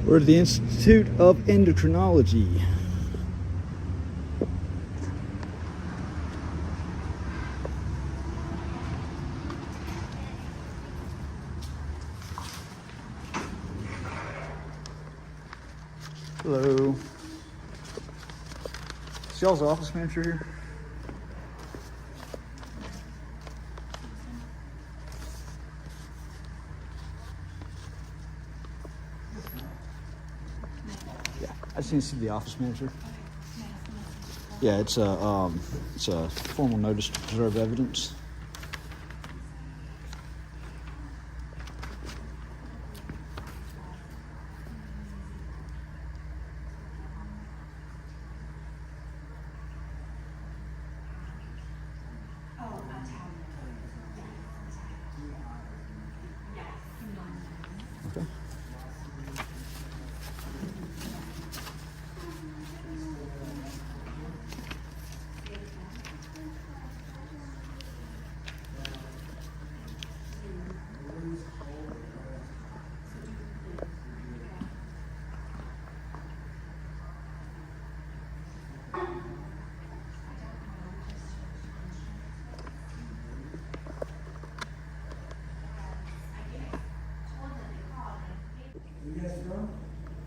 We're at the Institute of Endocrinology. Hello. Is y'all's office manager here? Yeah, I just need to see the office manager. Yeah, it's a formal notice to preserve evidence. Okay.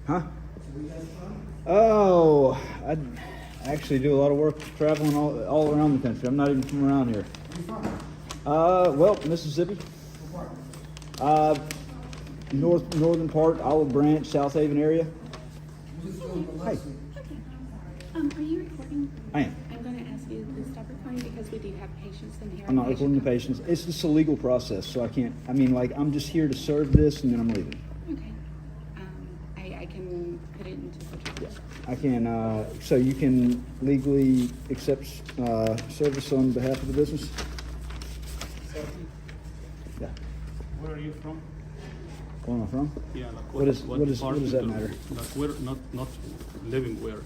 Huh? Oh, I actually do a lot of work traveling all around the country. I'm not even from around here. Well, Mississippi. Northern part, Olive Branch, South Haven area. Hey. Are you recording? I am. I'm going to ask you to stop recording because we do have patients in here. I'm not recording the patients. It's just a legal process, so I can't. I mean, like, I'm just here to serve this, and then I'm leaving. Okay. I can put it into the Yeah, I can. So you can legally accept service on behalf of the business. Yeah. Where are you from? Where am I from? Yeah, like What does that matter? Like where, not living where.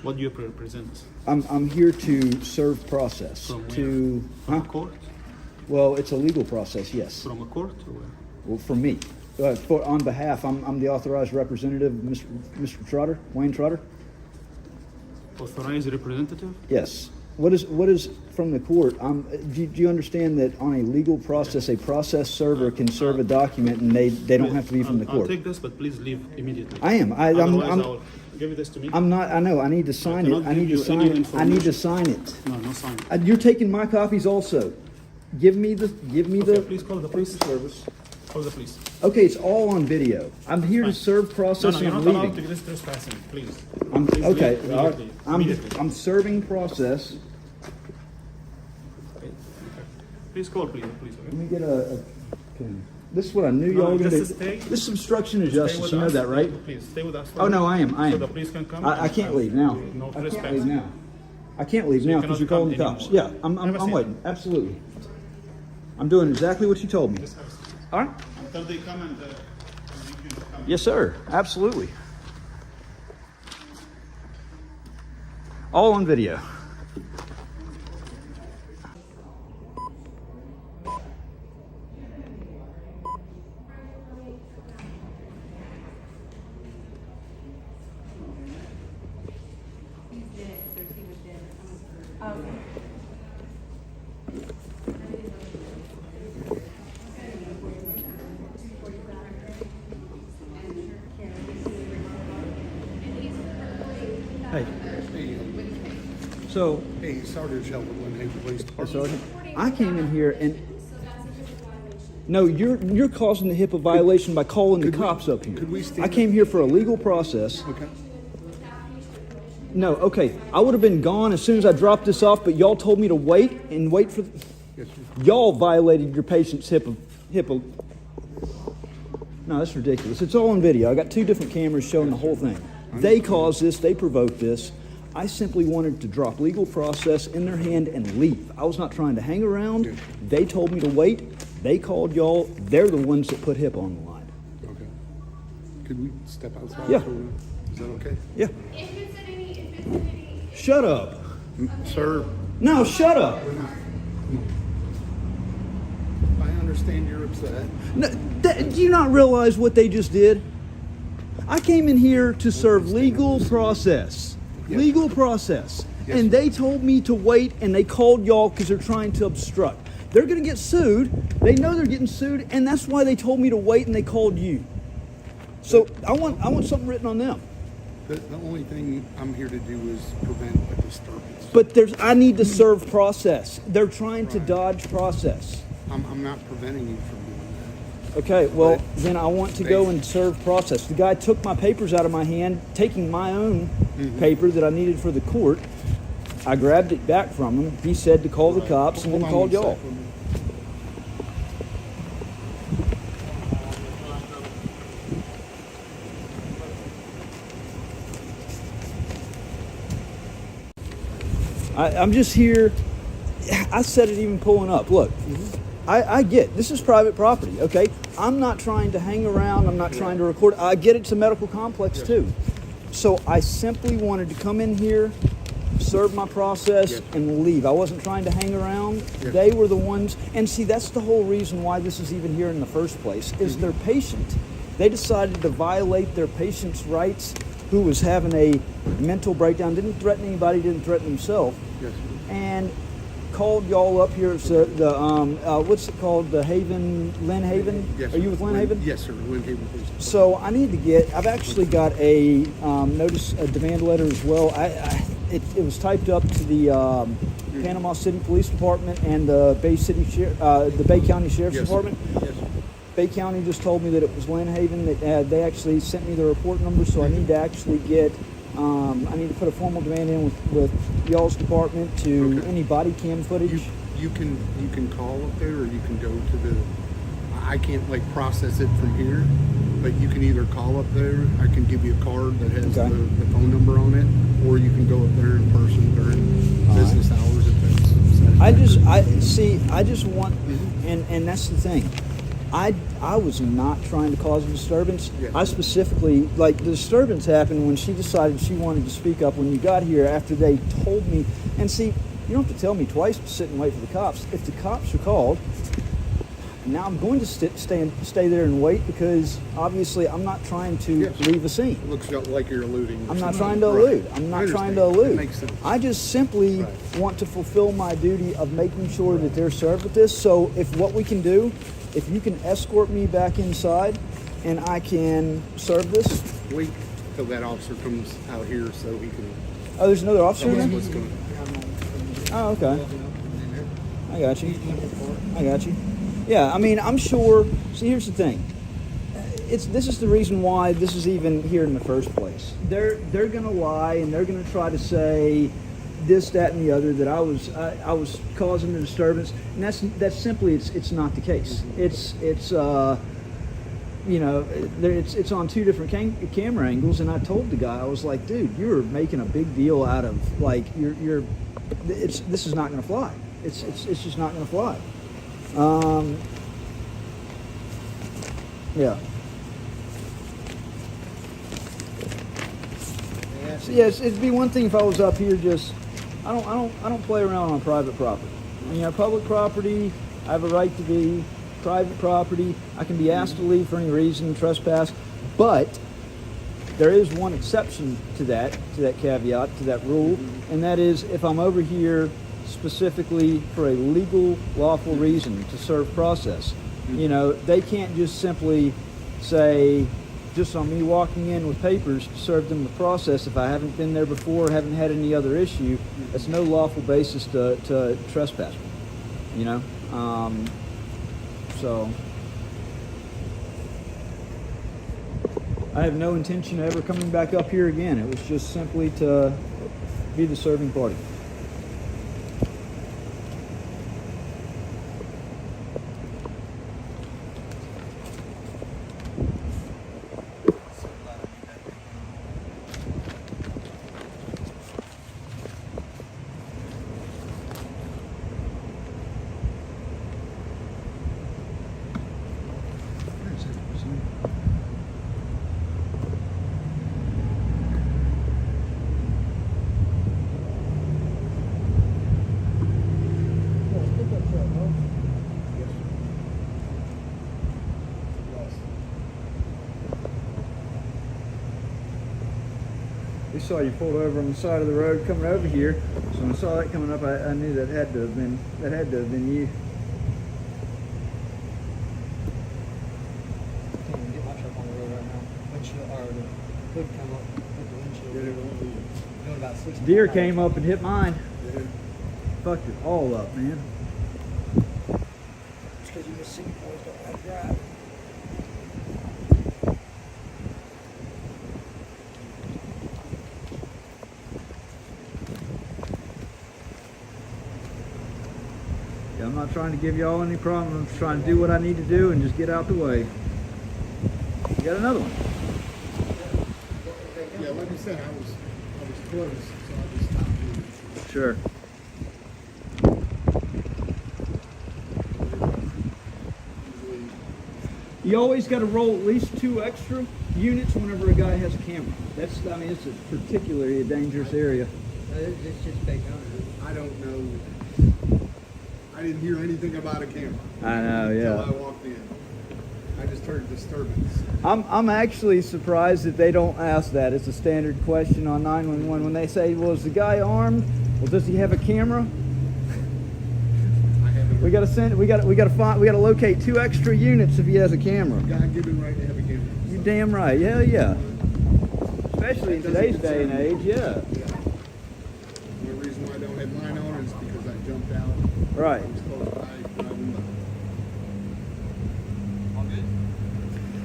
What do you represent? I'm here to serve process. From where? To From a court? Well, it's a legal process, yes. From a court or where? Well, for me, on behalf, I'm the authorized representative, Mr. Trotter, Wayne Trotter. Authorized representative? Yes. What is from the court? Do you understand that on a legal process, a process server can serve a document and they don't have to be from the court? I'll take this, but please leave immediately. I am. Otherwise, I'll give this to me. I'm not. I know. I need to sign it. cannot I need give to you any sign it. I need to sign it. No, no sign. You're taking my copies also. Give me the. Okay, please call the police. service. Call the police. Okay, it's all on video. I'm here to serve process No, you're and not I'm allowed to leaving. do this trespassing, please. Okay, Please leave all right. immediately. I'm serving process. Okay. Please call, please. Let me get a pen. This is what I knew y'all were going to do. This is obstruction of justice. You know that, right? Please stay with us. Oh no, I am. So the police can come. I can't leave now. No I can't leave trespassing. now. I can't leave now because cannot you're calling the come cops. anymore. Yeah, I'm Never seen waiting. Absolutely. I'm doing exactly what you told me. All right. Until they come and you can come. Yes, sir. Absolutely. All on video. Hey. So, Hey, Sergeant Shelton, Winhaven Police Department. Sergeant, I came in here and no, you're causing the HIPAA violation by calling the cops up here. could we stand I came here for a legal process. Okay. No, okay. I would have been gone as soon as I dropped this off, but y'all told me to wait for. Yes, sir. Y'all violated your patient's HIPAA. No, that's ridiculous. It's all on video. I got 2 different cameras showing the whole thing. They caused this. They provoked this. I simply wanted to drop legal process in their hand and leave. I was not trying to hang around. They told me to wait. They called y'all. They're the ones that put HIPAA on the line. Okay. Could we step outside? Yeah. Is that okay? Yeah. If it's any. Shut up. Sir, No, shut up. I understand you're upset. No, do you not realize what they just did? I came in here to serve legal process. Yes. Legal process. Yes, And sir. they told me to wait, and they called y'all because they're trying to obstruct. They're going to get sued. They know they're getting sued, and that's why they told me to wait, and they called you. So I want something written on them. The only thing I'm here to do is prevent a disturbance. But I need to serve process. They're trying to dodge process. I'm not preventing you from doing that. Okay, well, But then I want to go and serve process. The guy took my papers out of my hand, taking my own paper that I needed for the court. I grabbed it back from him. He said to call the cops and Hold then on called one y'all. second. I'm just here. I said it even pulling up. Look, I get this is private property, okay? I'm not trying to hang around. I'm not trying to record. I get it's a medical complex too. So I simply wanted to come in here, serve my process, Yes. and leave. I wasn't trying to hang around. Yes. They were the ones. And see, that's the whole reason why this is even here in the first place, is their patient. They decided to violate their patient's rights, who was having a mental breakdown, didn't threaten anybody, didn't threaten himself, Yes, sir. and called y'all up here. It's the what's it called? The Haven, Lynn Haven? Yes, Are you with Lynn Haven? Yes, sir. Lynn Haven, please. So I need to get. I've actually got a a demand letter as well. It was typed up to the Panama City Police Department and the the Bay County Sheriff's Yes, sir. Department. Yes, sir. Bay County just told me that it was Lynn Haven. That they actually sent me the report number, so I need to actually get. I need to put a formal demand in with y'all's department to Okay. any body cam footage. You can call up there, or you can go to the. I can't like process it from here, but you can either call up there. I can give you a card that has Okay. the phone number on it, or you can go up there in person during All business hours if that's satisfactory. I just want, and that's the thing. I was not trying to cause a disturbance. Yes. I specifically, like, the disturbance happened when she decided she wanted to speak up when you got here after they told me. And see, you don't have to tell me twice to sit and wait for the cops. If the cops are called, now I'm going to stay there and wait, because obviously I'm not trying to Yes. leave a scene. It looks like you're eluding. I'm not something. trying to Right. elude. I'm I not trying to understand. That elude. makes sense. I just simply Right. want to fulfill my duty of making sure that they're served with this. So if what we can do, if you can escort me back inside and I can serve this. Wait till that officer comes out here so he can Oh, there's another officer tell in us there? what's going on. Oh, okay. I got you. I got you. Yeah, I mean, I'm sure. See, here's the thing. This is the reason why this is even here in the first place. They're gonna lie, and they're gonna try to say this, that, and the other, that I was causing the disturbance, and that's simply it's not the case. It's you know, it's on two different camera angles, and I told the guy, I was like, dude, you're making a big deal out of, like, this is not going to fly. It's just not going to fly. Yeah. So, yes, it'd be one thing if I was up here just. I don't play around on private property. You know, public property, I have a right to be. Private property, I can be asked to leave for any reason, trespass, but there is one exception to that caveat, to that rule, and that is if I'm over here specifically for a legal, lawful reason to serve process. You know, they can't just simply say, just on me walking in with papers to serve them the process, if I haven't been there before, haven't had any other issue, that's no lawful basis to trespass me, you know? So I have no intention of ever coming back up here again. It was just simply to be the serving party. saw you pulled over on the side of the road coming over here. So when I saw that coming up, I knew that had to have been you. Can't even get my truck on the road right now. Windshield or the hood come up with the windshield. Doing about 60 Deer miles. came up and hit mine. Fucked it all up, man. It's because you Mississippi boys don't like to drive. Yeah, I'm not trying to give y'all any problem. I'm just trying to do what I need to do and just get out the way. You got another one. Yeah, like I said, I was close, so I just stopped doing it. Sure. Usually, You always got to roll at least 2 extra units whenever a guy has a camera. It's a particularly a dangerous area. It's just fake numbers. I don't know. I didn't hear anything about a camera I know, until I yeah. walked in. I just heard disturbance. I'm actually surprised that they don't ask that. It's a standard question on 911 when they say, "Well, is the guy armed? Well, does he have a camera?" I haven't. We gotta locate 2 extra units if he has a camera. God given right to have a camera. You damn right. Yeah, yeah. Especially in today's day and age. Yeah. Yeah. The only reason why I don't have mine on is because I jumped out. Right. I was close by driving by. All good.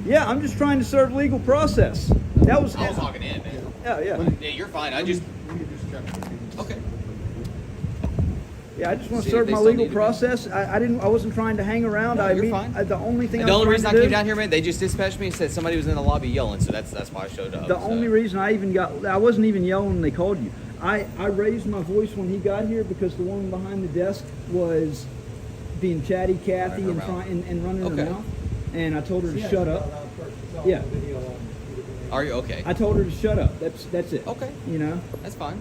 Yeah, I'm just trying to serve legal process. That was. I was logging in, man. Yeah, yeah. Yeah, you're fine. I just. Let me just check. Okay. Yeah, I just want to See if serve they my still legal need to be. process. I wasn't trying to hang around. No, you're fine. The only thing And the only reason I was trying to came do- down here, man, they just dispatched me and said somebody was in the lobby yelling, so that's why I showed up. The so. only reason I wasn't even yelling when they called you. I raised my voice when he got here because the woman behind the desk was being chatty Cathy Running and her mouth. trying and running Okay. her mouth. And I told her to shut up. Yeah. Are you okay? I told her to shut up. That's it. Okay. You know? That's fine.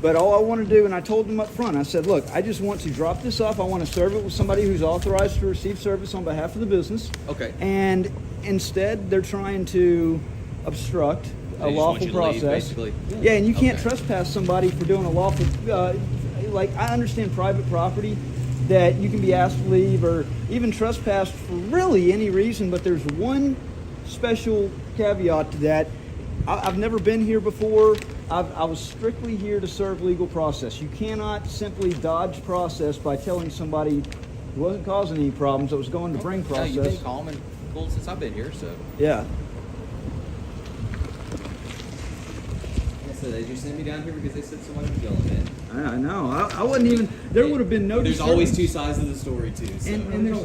But all I want to do, and I told them up front, I said, look, I just want to drop this off. I want to serve it with somebody who's authorized to receive service on behalf of the business. Okay. And instead, they're trying to obstruct a They just want lawful you to leave, process. basically. Yeah, and you can't Okay. trespass somebody for doing a lawful. Like I understand private property that you can be asked to leave or even trespassed for really any reason, but there's one special caveat to that. I've never been here before. I was strictly here to serve legal process. You cannot simply dodge process by telling somebody who wasn't causing any problems that was going to bring No, process. you've been calm and cool since I've been here, so. Yeah. So they just sent me down here because they said somebody was yelling, man. I know. I wasn't even. There would have been no. There's always two disturbance. sides of the story, too. So. And there's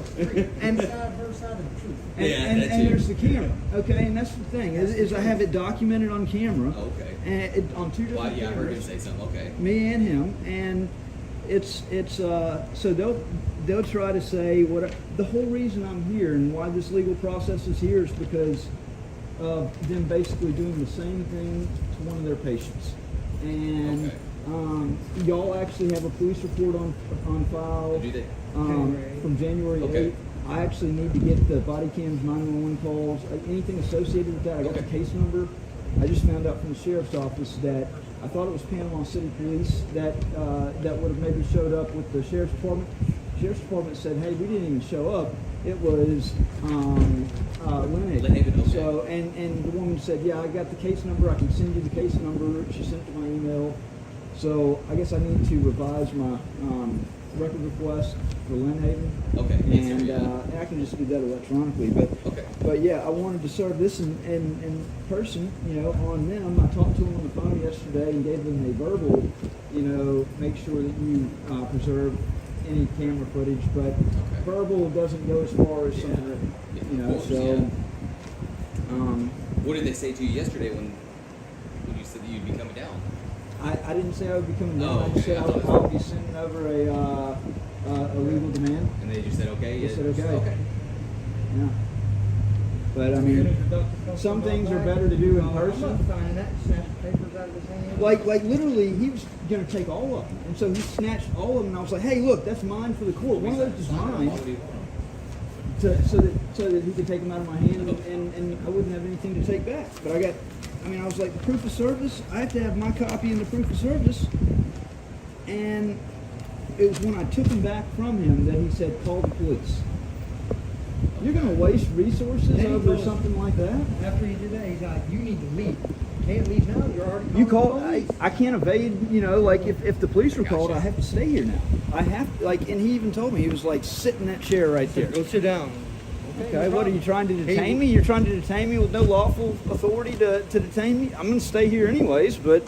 and Her side of the truth. And, Yeah, and, that and too. there's the camera, okay? And that's the thing is I have it documented on camera. Okay. And on 2 different Well, yeah, I heard him cameras, say something. Okay. me and him, and it's so they'll try to say what the whole reason I'm here and why this legal process is here is because of them basically doing the same thing to one of their patients, and Okay. y'all actually have a police report on file. Do they? From January Okay. 8th. I actually need to get the body cams, 911 calls, anything associated with that. I got the Okay. case number. I just found out from the sheriff's office that I thought it was Panama City Police that would have maybe showed up with the sheriff's department. Sheriff's department said, "Hey, we didn't even show up. It was Lynn Haven." Lynn Haven, okay. So and the woman said, "Yeah, I got the case number. I can send you the case number." She sent it to my email. So I guess I need to revise my record request for Lynn Haven. Okay. And I can just do that electronically, Okay. but yeah, I wanted to serve this in person, you know, on them. I talked to them on the phone yesterday and gave them a verbal, you know, make sure that you preserve any camera footage, but verbal doesn't go as far as something written, you know. Of course, So, yeah. What did they say to you yesterday when you said that you'd be coming down? I didn't say I would be coming down. Oh, I just okay. said I thought I would be sending over a legal demand. And they just said okay. They yeah, said okay. Okay. Yeah. But I mean, some things are better to do in person. I'm not signing that. Snatch the papers out of his hand. Like literally, he was gonna take all of them, and so he snatched all of them. And I was like, "Hey, look, that's mine for the court. One of those is mine, so that he could take them out of my hand, and I wouldn't have anything to take back." But I got I mean, I was like, the proof of service, I have to have my copy in the proof of service. And it was when I took him back from him that he said, call the police. You're going to waste resources Then he over goes- something like that? After he did that, he's like, you need to leave. Can't leave now, you're already You calling call, the I, police. I can't evade, you know, like if the police were called, I have to stay here now. I have to, like, and he even told me, he was like, sit in that chair right there. Go sit down. Okay, no what are you problem. trying to detain Hey, me? You're trying to detain me with no lawful authority to detain me? I'm going to stay here anyways, but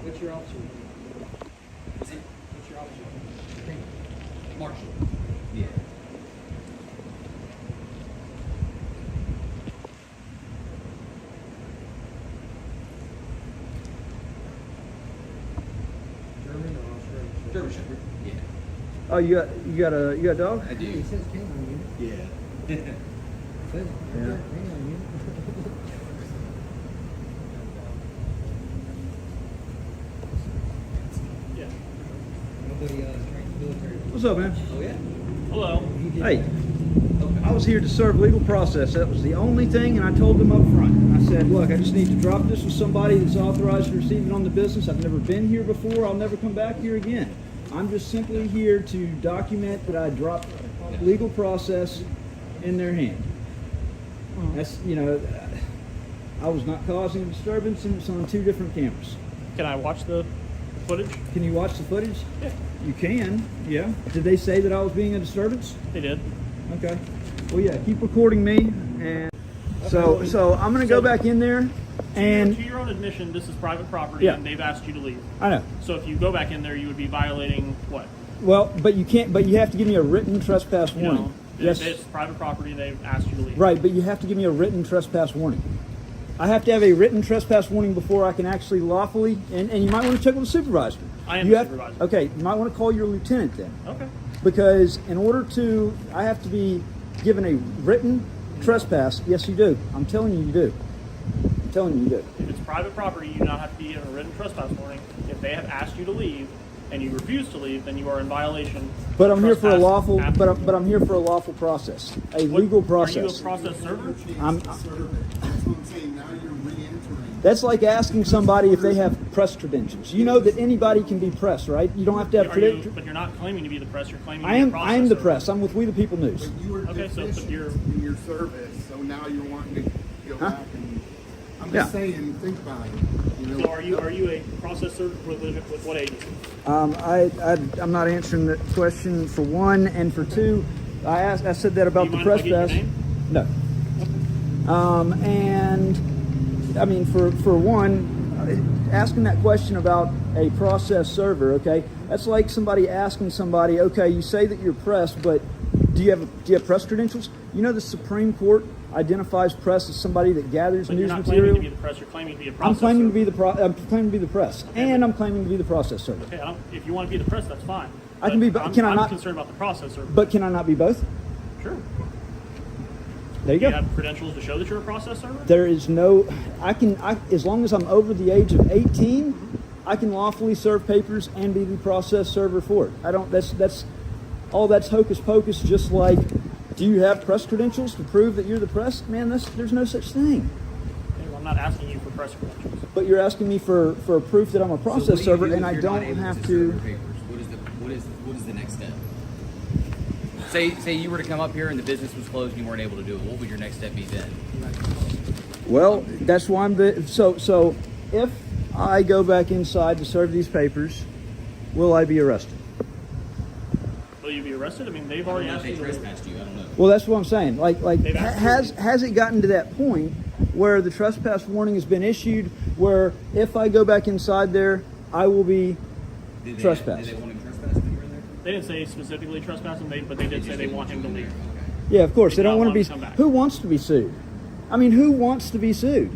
What's your officer? Is it What's your officer? Marshall? Yeah. German or Australian? German Shepherd. Yeah. oh, you got a dog? I He do. says canine unit. Yeah. Says Yeah. canine unit. Yeah. Nobody trained military. What's up, man? Oh yeah. Hello. He did Hey, Okay. I was here to serve legal process. That was the only thing, and I told them up front. I said, look, I just need to drop this with somebody that's authorized to receive it on the business. I've never been here before. I'll never come back here again. I'm just simply here to document that I dropped legal process in their hand. That's, you know, I was not causing a disturbance, and it's on 2 different cameras. Can I watch the footage? Can you watch the footage? Yeah. You can, yeah. Did they say that I was being a disturbance? They did. Okay. Well, yeah, keep recording me, and so I'm gonna go back in there, and To your own admission, this is private property, Yeah. and they've asked you to leave. I know. So if you go back in there, you would be violating what? Well, but you can't. But you have to give me a written trespass You warning. know, Yes. it's private property. They've asked you to leave. Right, but you have to give me a written trespass warning. I have to have a written trespass warning before I can actually lawfully. And you might want to check with the supervisor. I am you the have, supervisor. Okay, you might want to call your lieutenant then, Okay. because in order to, I have to be given a written trespass. Yes, you do. I'm telling you, you do. I'm telling you, you do. If it's private property, you do not have to be given a written trespass warning. If they have asked you to leave and you refuse to leave, then you are in violation. But of I'm here for a trespass lawful. after- But I'm here for a lawful process, a What- legal Are you process. a process server? I'm, That's what I'm saying. Now you're re-entering. That's like asking somebody if they have press credentials. You know that anybody can be press, right? You don't have to have Are you, credentials. but you're not claiming to be the press. You're claiming to I be a am. process I am the server. press. I'm with We the People News. But you were Okay, so, but deficient you're- in your service, so now you're wanting to go Huh? back and. I'm Yeah. just saying, think about it. You know, So are you a process server with what agency? I'm not answering that question for one, and for two, I said that about Do you the mind press if I get your pass. No. And I mean, for one, asking that question about a process server, okay, that's like somebody asking somebody, okay, you say that you're press, but do you have press credentials? You know, the Supreme Court identifies press as somebody that gathers But you're news not claiming material. to be the press. You're claiming to be a process I'm claiming to server. be I'm claiming to be the press, and I'm claiming to be the process server. Okay, if you want to be the press, that's fine. I can be, But but can I I'm not? concerned about the process server. But can I not be both? Sure. There you Do you go. have credentials to show that you're a process server? There is no. As long as I'm over the age of 18, I can lawfully serve papers and be the process server for it. I don't. That's all. That's hocus pocus. Just like, do you have press credentials to prove that you're the press? Man, there's no such thing. Okay, well, I'm not asking you for press credentials. But you're asking me for proof that I'm a So process what do you server, do and if I you're don't not able have serve to. your papers? What is the next step? Say you were to come up here and the business was closed and you weren't able to do it. What would your next step be then? Well, that's why I'm the. So if I go back inside to serve these papers, will I be arrested? Will you be arrested? I mean, they've I don't already know if asked they you to leave. trespassed you. I don't know. Well, that's what I'm saying. Like They've asked has it gotten to that point where the trespass warning has been issued, where if I go back inside there, I will be Did they trespassed? Did they want him trespassed when you were in there? They didn't say specifically trespassing, but they did say they want him to leave. Okay. Yeah, of course. They They don't don't want to want be. him to come back. Who wants to be sued? I mean, who wants to be sued?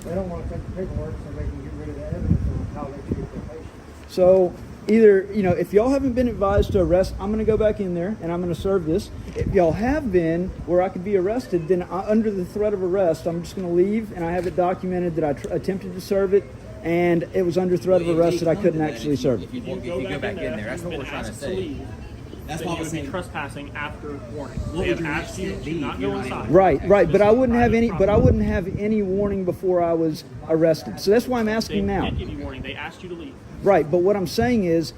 They don't want to take the paperwork so they can get rid of the evidence of how they treat their patients. So either, if y'all haven't been advised to arrest, I'm going to go back in there and I'm going to serve this. If y'all have been where I could be arrested, then under the threat of arrest, I'm just going to leave, and I have it documented that I attempted to serve it, and it was under threat of Well, arrest it that I may couldn't come to actually that serve it. if you go back in there. That's and what been we're trying to asked to say. leave, That's then why I you was would be saying- trespassing after warning. What They would have your asked you next to step not be? go You're not inside. Right, but I wouldn't have any. Private But I wouldn't have any warning before I was arrested. So that's why I'm They asking now. did give you warning. They asked you to leave. Right, but what I'm saying is,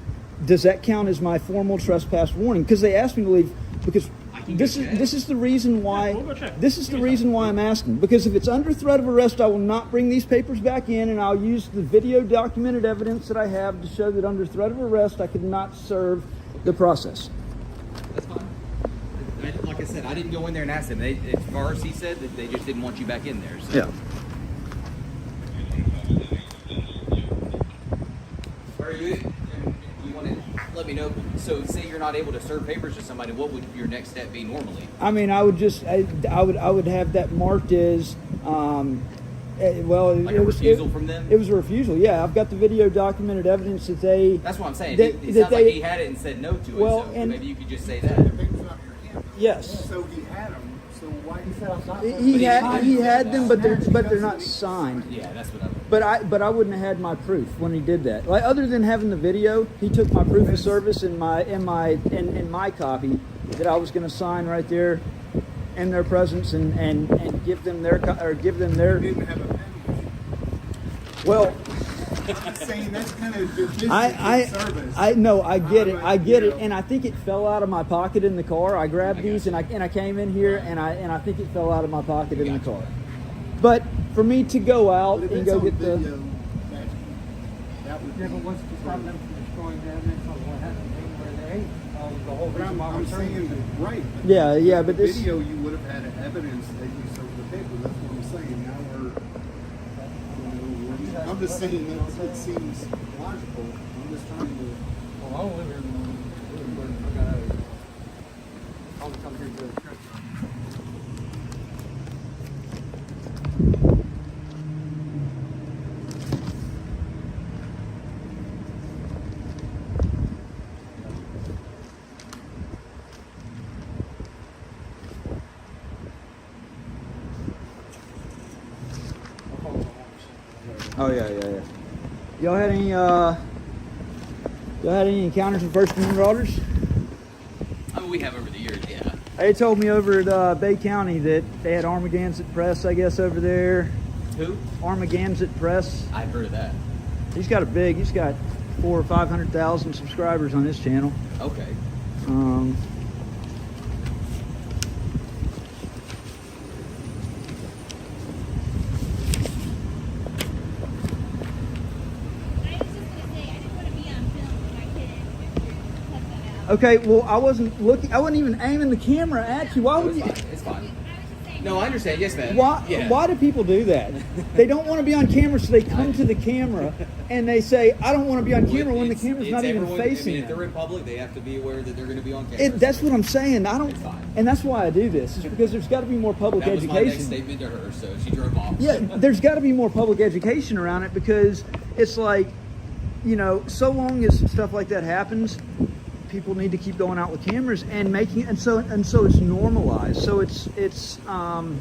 does that count as my formal trespass warning? Because they asked me to leave. Because can this go is check. this is the reason why. we'll go check. This is the Give me reason time. why I'm asking. Because if it's under threat of arrest, I will not bring these papers back in, and I'll use the video documented evidence that I have to show that under threat of arrest, I could not serve the process. That's fine. Like I said, I didn't go in there and ask them. As far as he said, that they just didn't want you back in there. So. Yeah. Or you want to let me know? So, say you're not able to serve papers to somebody, what would your next step be normally? I mean, I would just, I would have that marked as, well, Like it a was refusal from them? It was a refusal. Yeah, I've got the video documented evidence that they. That's what I'm saying. That- It that sounds like they- he had it and said no to Well, it. So and- maybe you could just say that. Everything's not your hand. Yes. So he had them, so why? He said, I'm not. He had them, but they're not signed. Yeah, that's what I would. But I wouldn't have had my proof when he did that. Like other than having the video, he took my proof of service in my copy that I was going to sign right there in their presence and give them their You didn't have a pen. well. I'm saying that's kind of the business service. I know, I get it, and I think it fell out of my pocket in the car. I grabbed these and I came in here and I think it fell out of my pocket in the car. But for me to go out But if and it's go on get video, the that would Yeah, be but what's to stop them from destroying the evidence of what happened where they ate? The whole But reason why I'm we're saying saying that, right. Yeah, but the this- video you would have had evidence that you served the paper. That's what I'm saying. Now we're. I'm just saying that it seems logical. I'm just trying to. Well, I don't live here anymore. I got out of here. I'll come here to the church. Oh yeah. Y'all had any encounters with First Amendment marauders? I mean, we have over the years, yeah. They told me over at Bay County that they had Armageddon Press, I guess, over there. Who? Armageddon Press. I've heard of that. He's got 400,000 or 500,000 subscribers on his channel. Okay. I was just gonna say, I didn't want to be on film, but I couldn't. Cut that out. Okay, well, I wasn't looking. I wasn't even aiming the camera at you. Why No, would it's you? fine. It's fine. I was just saying. No, I understand. Yes, ma'am. Why? Yeah. Why do people do that? They don't want to be on camera, so they come to the camera and they say, "I don't want to be on camera," when the It's- camera's it's not even everyone- facing I mean, if them. they're in public, they have to be aware that they're going to be on camera. That's what I'm saying. I don't, It's fine. and that's why I do this. Is because there's got to be more public That was my next education. statement to her, so she drove off. Yeah, there's got to be more public education around it because it's like, so long as stuff like that happens, people need to keep going out with cameras and making, and so it's normalized. So I'm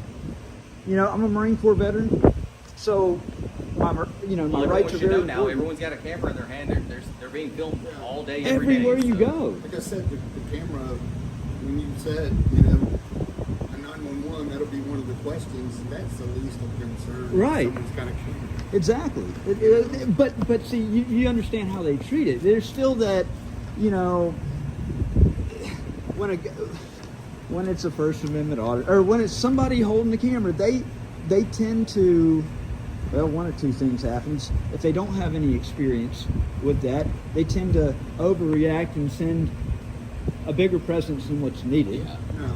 a Marine Corps veteran, so my Well, everyone rights are should very know now. important. Everyone's got a camera in their hand. They're being filmed all day, every day. Everywhere you so- go. Like I said, the camera, when you said, a 911, that'll be one of the questions. That's the least of concern. Right. Someone's got a camera. Exactly. But see, you understand how they treat it. There's still that, when it's a First Amendment audit or when it's somebody holding the camera, they tend to, well, one or two things happens. If they don't have any experience with that, they tend to overreact and send a bigger presence than what's needed. Yeah. No,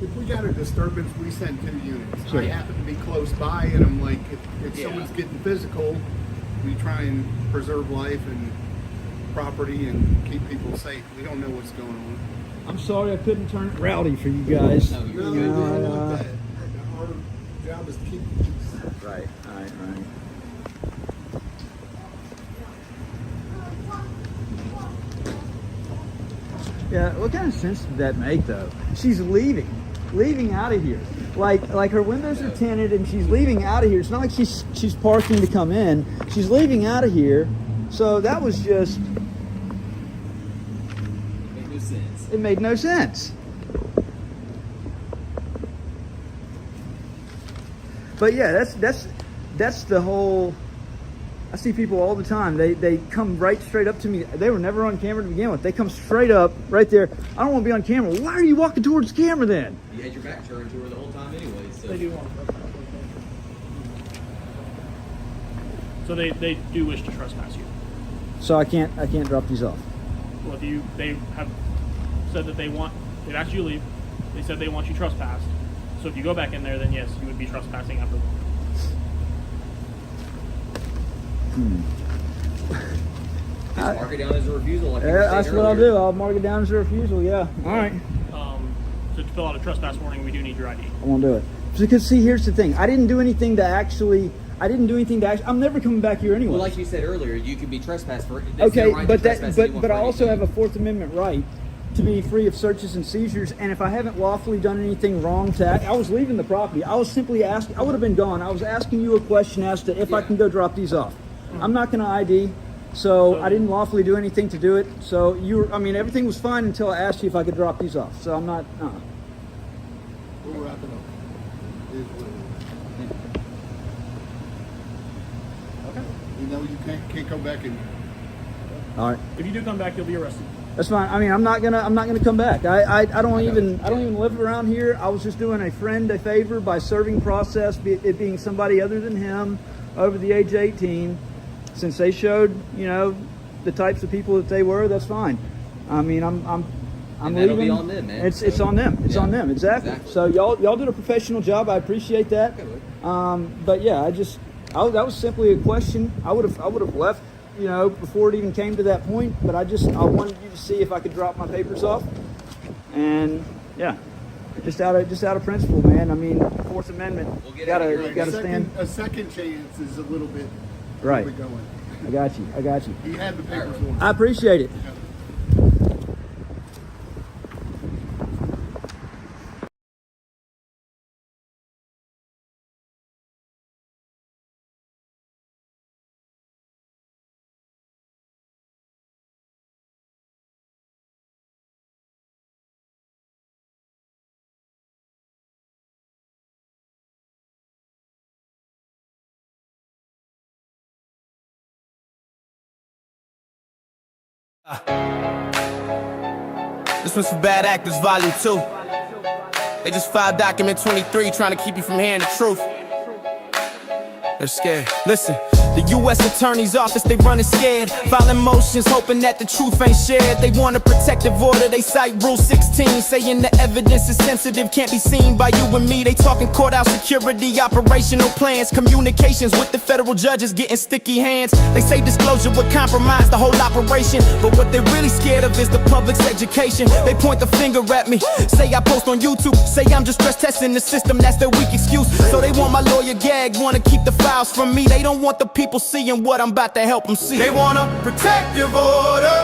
if we got a disturbance, we send 2 units. Sure. I happen to be close by, and I'm like, if Yeah. someone's getting physical, we try and preserve life and property and keep people safe. We don't know what's going on. I'm sorry I couldn't turn it rowdy for you guys. No, you're No, good. we don't uh, want that. Our job is to keep peace. Right. Yeah, what kind of sense did that make, though? She's leaving out of here. Like her windows are tinted, and she's leaving out of here. It's not like she's parking to come in. She's leaving out of here. So that was just, Make no sense. it made no sense. But yeah, that's the whole. I see people all the time. They come right straight up to me. They were never on camera to begin with. They come straight up right there. I don't want to be on camera. Why are you walking towards the camera then? You had your back turned to her the whole time anyway. So. They do want to trespass. So they do wish to trespass you. So I can't drop these off. Well, they have said that they've asked you to leave. They said they want you trespassed. So if you go back in there, then yes, you would be trespassing after them. Just mark it down as a refusal. Like you were saying That's what I'll earlier. do. I'll mark it down as a refusal. Yeah. All right. So to fill out a trespass warning, we do need your ID. I won't do it. Because see, here's the thing. I didn't do anything to actually. I'm never coming back here anyway. Well, like you said earlier, you could be trespassed for. Okay, right to but I also have a Fourth Amendment right to be free of searches and seizures. And if I haven't lawfully done anything wrong I was leaving the property. I was simply asking. I would have been gone. I was asking you a question as to if I can go drop these off. I'm not going to ID. So I didn't lawfully do anything to do it. So everything was fine until I asked you if I could drop these off. So I'm not. We'll wrap it up. It is what it is. Okay. You know, you can't go back and. All right. If you do come back, you'll be arrested. That's fine. I mean, I'm not gonna come back. I don't even live around here. I was just doing a friend a favor by serving process, it being somebody other than him over the age of 18. Since they showed, the types of people that they were, that's fine. I mean, I'm And leaving. that'll be on them, man. It's on them. It's Yeah, on them. Exactly. So y'all did a professional job. I appreciate that. But yeah, that was simply a question. I would have left, before it even came to that point. But I wanted you to see if I could drop my papers off, and yeah, just out of principle, man. I mean, Fourth Amendment. We'll get Gotta stand. A second chance is a little bit Right. where we're going. I got you. He had the papers once. I appreciate it. This one's for Bad Actors Volume 2. They just filed document 23 trying to keep you from hearing the truth. They're scared. Listen, the U.S. Attorney's Office, they running scared. Filing motions, hoping that the truth ain't shared. They want a protective order, they cite Rule 16, saying the evidence is sensitive, can't be seen by you and me. They talking courthouse security, operational plans, communications with the federal judges getting sticky hands. They say disclosure would compromise the whole operation, but what they're really scared of is the public's education. They point the finger at me, say I post on YouTube, say I'm just stress testing the system, that's their weak excuse. So they want my lawyer gagged, wanna keep the files from me. They don't want the people seeing what I'm about to help them see. They want a protective order,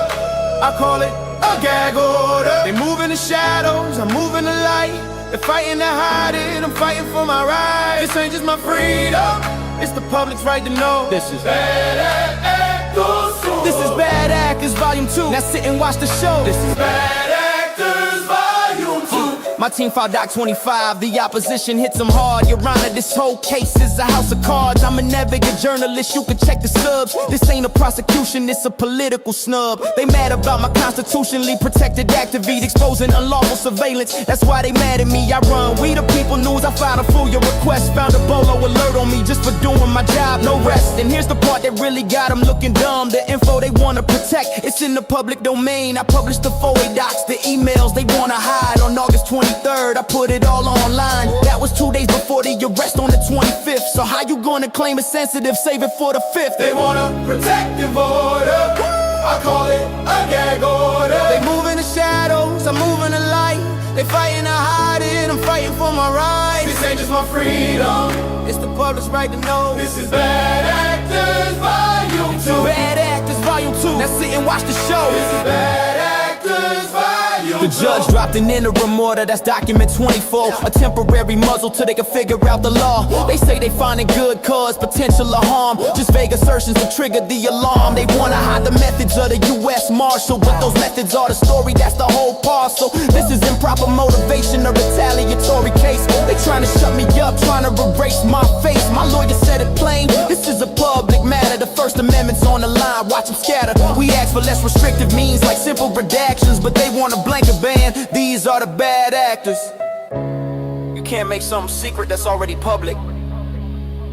I call it a gag order. They move in the shadows, I'm moving the light. They're fighting to hide it, I'm fighting for my rights. This ain't just my freedom, it's the public's right to know. This is Bad Actors. This is Bad Actors Volume 2. Now sit and watch the show. This is Bad Actors Volume 2. My team filed Doc 25, the opposition hits them hard. Your Honor, this whole case is a house of cards. I'm a navigate journalist, you can check the subs. This ain't a prosecution, it's a political snub. They mad about my constitutionally protected activity, exposing unlawful surveillance, that's why they mad at me. I run We the People News, I filed a FOIA request. Found a bolo alert on me just for doing my job, no rest. And here's the part that really got them looking dumb. The info they wanna protect, it's in the public domain. I published the FOIA docs, the emails they wanna hide. On August 23rd, I put it all online. That was 2 days before the arrest on the 25th. So how you gonna claim it's sensitive, save it for the 5th? They want a protective order, I call it a gag order. They move in the shadows, I'm moving the light. They fighting to hide it, I'm fighting for my rights. This ain't just my freedom, it's the public's right to know. This is Bad Actors Volume 2. Bad Actors Volume 2. Now sit and watch the show. This is Bad Actors Volume 2. The judge dropped an interim order, that's document 24. A temporary muzzle till they can figure out the law. They say they finding good cause, potential of harm. Just vague assertions to trigger the alarm. They wanna hide the methods of the U.S. Marshal, but those methods are the story, that's the whole parcel. This is improper motivation or retaliatory case. They trying to shut me up, trying to erase my face. My lawyer said it plain, this is a public matter. The First Amendment's on the line, watch them scatter. We ask for less restrictive means like simple redactions, but they want a blanket ban. These are the bad actors. You can't make something secret that's already public.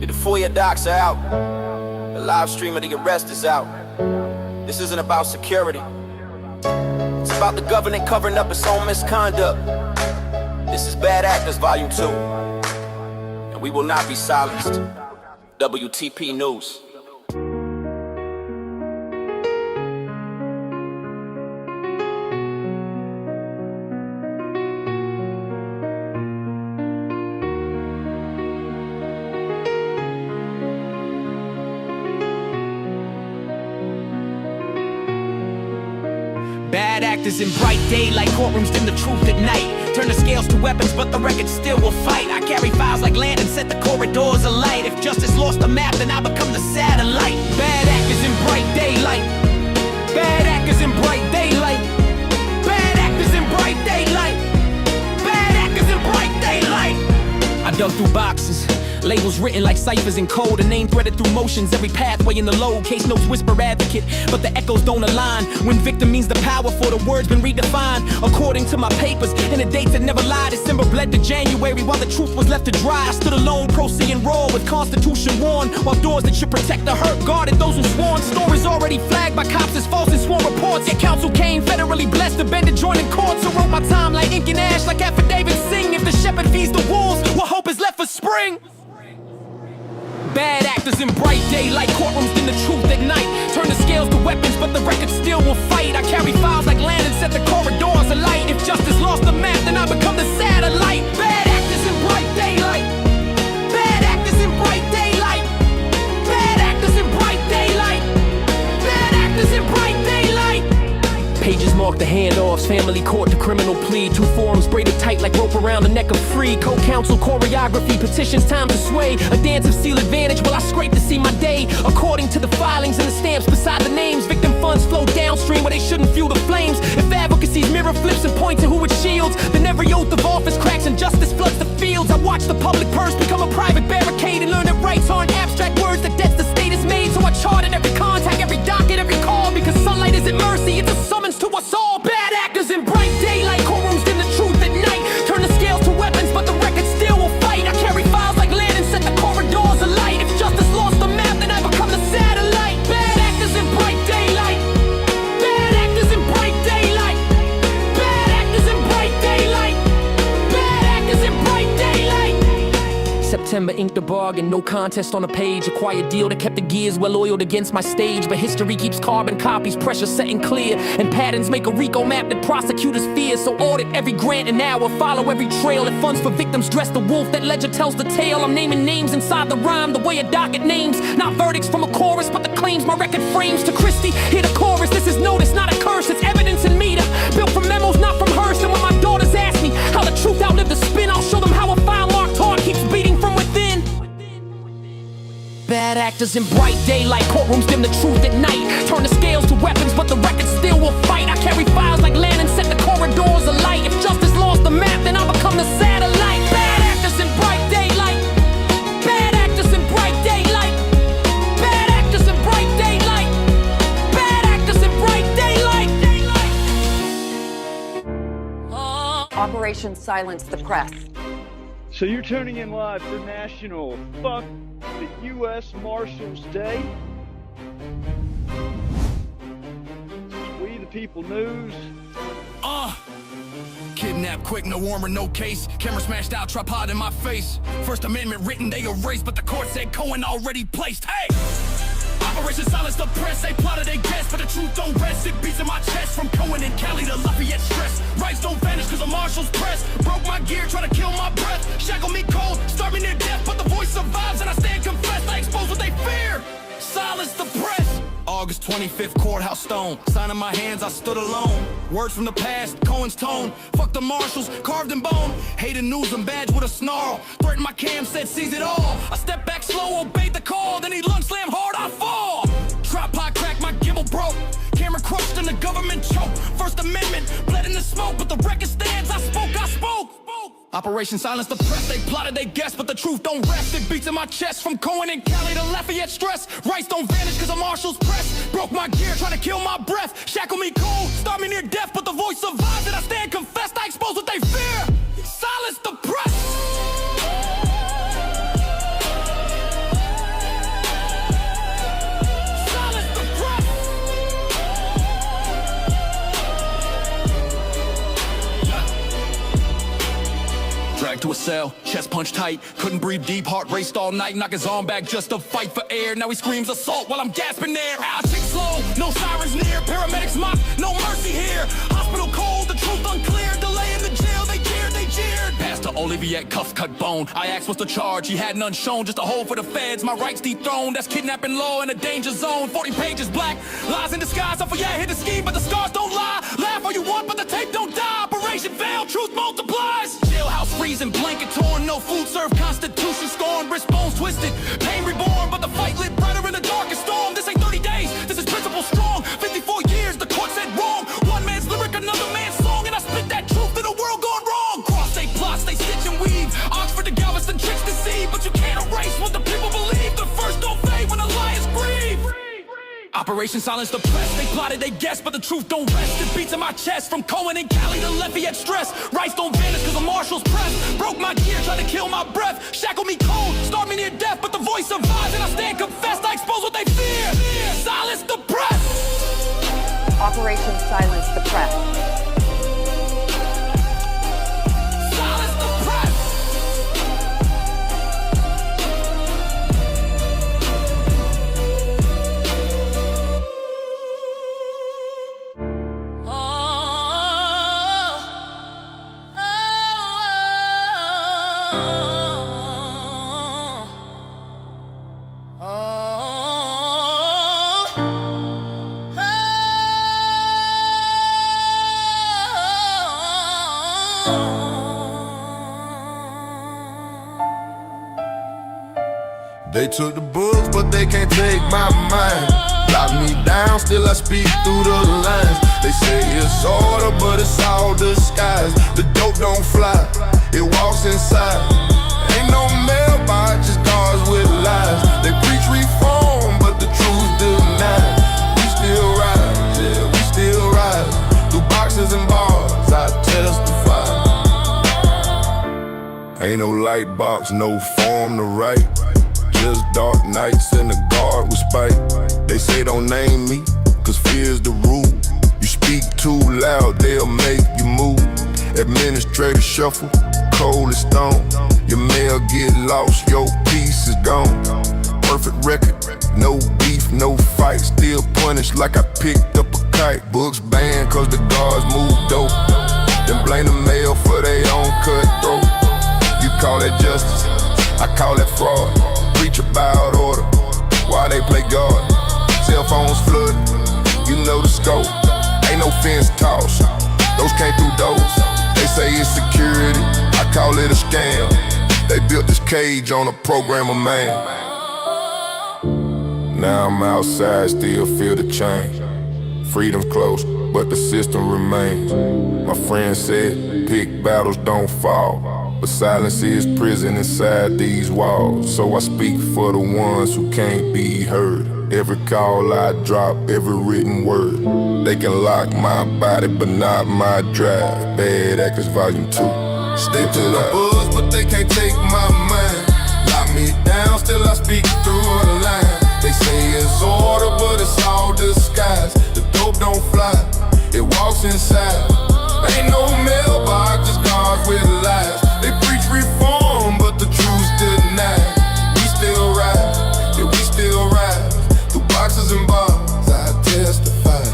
The FOIA docs are out. The live stream of the arrest is out. This isn't about security. It's about the government covering up its own misconduct. This is Bad Actors Volume 2. And we will not be silenced. WTP News. Bad actors in bright daylight, courtrooms dim the truth at night. Turn the scales to weapons, but the record still will fight. I carry files like land and set the corridors alight. If justice lost the map, then I become the satellite. Bad actors in bright daylight. Bad actors in bright daylight. Bad actors in bright daylight. Bad actors in bright daylight. I dug through boxes. Labels written like ciphers in code, a name threaded through motions, every pathway in the load. Case notes whisper advocate, but the echoes don't align. When victim means the power for the words been redefined. According to my papers, and the dates that never lied, December bled to January while the truth was left to dry. I stood alone, proceeding raw with Constitution worn, while doors that should protect the hurt guarded those who sworn. Stories already flagged by cops as false and sworn reports. Yet counsel came federally blessed to bend and join in court. So wrote my time like ink and ash, like affidavits sing. If the shepherd feeds the wolves, what hope is left for spring? Bad actors in bright daylight, courtrooms dim the truth at night. Turn the scales to weapons, but the record still will fight. I carry files like land and set the corridors alight. If justice lost the map, then I become the satellite. Bad actors in bright daylight. Bad actors in bright daylight. Bad actors in bright daylight. Bad actors in bright daylight. Pages mark the handoffs, family court to criminal plea. Two forms braided tight like rope around the neck of free. Co-counsel choreography, petitions time to sway. A dance of seal advantage while I scrape to see my day. According to the filings and the stamps beside the names, victim funds flow downstream where they shouldn't fuel the flames. If advocacy's mirror flips and point to who it shields, then every oath of office cracks and justice floods the fields. I watch the public purse become a private barricade and learn that rights aren't abstract words, that debts the state has made. So I charted every contact, every docket, every call, because sunlight isn't mercy, it's a summons to us all. Bad actors in bright daylight, courtrooms dim the truth at night. Turn the scales to weapons, but the record still will fight. I carry files like land and set the corridors alight. If justice lost the map, then I become the satellite. Bad actors in bright daylight. Bad actors in bright daylight. Bad actors in bright daylight. Bad actors in bright daylight. September inked the bargain, no contest on the page. A quiet deal that kept the gears well oiled against my stage. But history keeps carbon copies, pressure setting clear. And patterns make a RICO map that prosecutors fear. So audit every grant and hour, follow every trail. That funds for victims dress the wolf, that ledger tells the tale. I'm naming names inside the rhyme, the way a docket names. Not verdicts from a chorus, but the claims my record frames. To Christie, hear the chorus, this is notice, not a curse. It's evidence in meter, built from memos, not from Hearst. And when my daughters ask me how the truth outlived the spin, I'll show them how a file marked heart keeps beating from within. Bad actors in bright daylight, courtrooms dim the truth at night. Turn the scales to weapons, but the record still will fight. I carry files like land and set the corridors alight. If justice lost the map, then I'll become the satellite. Bad actors in bright daylight. Bad actors in bright daylight. Bad actors in bright daylight. Bad actors in bright daylight. Operation Silence the Press. So you're tuning in live for National Fuck the U.S. Marshals Day. We the People News. Kidnapped quick, no warmer, no case. Camera smashed out, tripod in my face. First Amendment written, they erased, but the court said Cohen already placed. Hey! Operation Silence the Press, they plotted, they guessed, but the truth don't rest. It beats in my chest, from Cohen and Cali to Lafayette stress. Rights don't vanish cause the marshals press. Broke my gear, try to kill my breath. Shackle me cold, starve me near death, but the voice survives and I stand confessed. I expose what they fear. Silence the press. All August 25th, courthouse stone. Sign in my hands, I stood alone. Words from the past, Cohen's tone. Fuck the marshals, carved in bone. Hated news and badge with a snarl. Threatened my cam, said seize it all. I stepped back slow, obeyed the call. Then he lung slam hard, I fall. Tripod cracked, my gimbal broke. Camera crushed and the government choked. First Amendment, bled in the smoke, but the record stands. I spoke. Operation Silence the Press, they plotted, they guessed, but the truth don't rest. It beats in my chest, from Cohen and Cali to Lafayette stress. Rights don't vanish cause the marshals press. Broke my gear, trying to kill my breath. Shackle me cold, start me near death, but the voice survives and I stand confessed. I expose what they fear. Silence the press. Dragged to a cell, chest punched tight, couldn't breathe deep, heart raced all night, knock his arm back just to fight for air. Now he screams assault while I'm gasping air. I tick slow, no sirens near, paramedics mock, no mercy here. Hospital cold, the truth unclear, delay in the jail, they jeered. Pastor Olivier, cuffs cut bone. I asked what's the charge, he had none shown, just a hole for the feds, my rights dethroned. That's kidnapping law in a danger zone. 40 pages black, lies in disguise. I'm for yeah, hit the scheme, but the scars don't lie. Laugh all you want, but the tape don't die. Operation failed, truth multiplies. Jailhouse freezing, blanket torn, no food served, constitution scorned, wrist bones twisted, pain reborn, but the fight lit brighter in the darkest storm. This ain't 30 days, this is principle strong. 54 years, the court said wrong. One man's lyric, another man's song, and I spit that truth in a world gone wrong. Cross they plots, they stitch and weave. Oxford to Galveston, tricks deceive, but you can't erase what the people believe. The first don't fade when the lions grieve. Operation Silence the Press, they plotted, they guessed, but the truth don't rest. It beats in my chest, from Cohen and Cali to Lafayette stress. Rights don't vanish cause the marshals press. Broke my gear, tried to kill my breath. Shackle me cold, start me near death, but the voice survives and I stand confessed. I expose what they fear. Silence the press. Operation Silence the Press. Silence the press. They took the books, but they can't take my mind. Lock me down, still I speak through the lines. They say it's order, but it's all disguise. The dope don't fly, it walks inside. Ain't no mailbox, just cars with lies. They preach reform, but the truth denied. We still rise, yeah, we still rise. Through boxes and bars, I testify. Ain't no light box, no form to write. Just dark nights and the guard with spite. They say don't name me, cause fear's the rule. You speak too loud, they'll make you move. Administrator shuffle, cold as stone. Your mail get lost, your piece is gone. Perfect record, no beef, no fight. Still punished like I picked up a kite. Books banned cause the guards move dope. Then blame the mail for their own cutthroat. You call that justice, I call that fraud. Preach about order, while they play God. Cell phones flooding, you know the scope. Ain't no fence toss, those came through doors. They say it's security, I call it a scam. They built this cage on a program of man. Now I'm outside, still feel the change. Freedom's close, but the system remains. My friend said, pick battles don't fall. But silence is prison inside these walls. So I speak for the ones who can't be heard. Every call I drop, every written word. They can lock my body, but not my drive. Bad Actors Volume 2. Stick to the books, but they can't take my mind. Lock me down, still I speak through a line. They say it's order, but it's all disguise. The dope don't fly, it walks inside. Ain't no mailbox, just cars with lies. They preach reform, but the truth's denied. We still rise, yeah, we still rise. Through boxes and bars, I testify.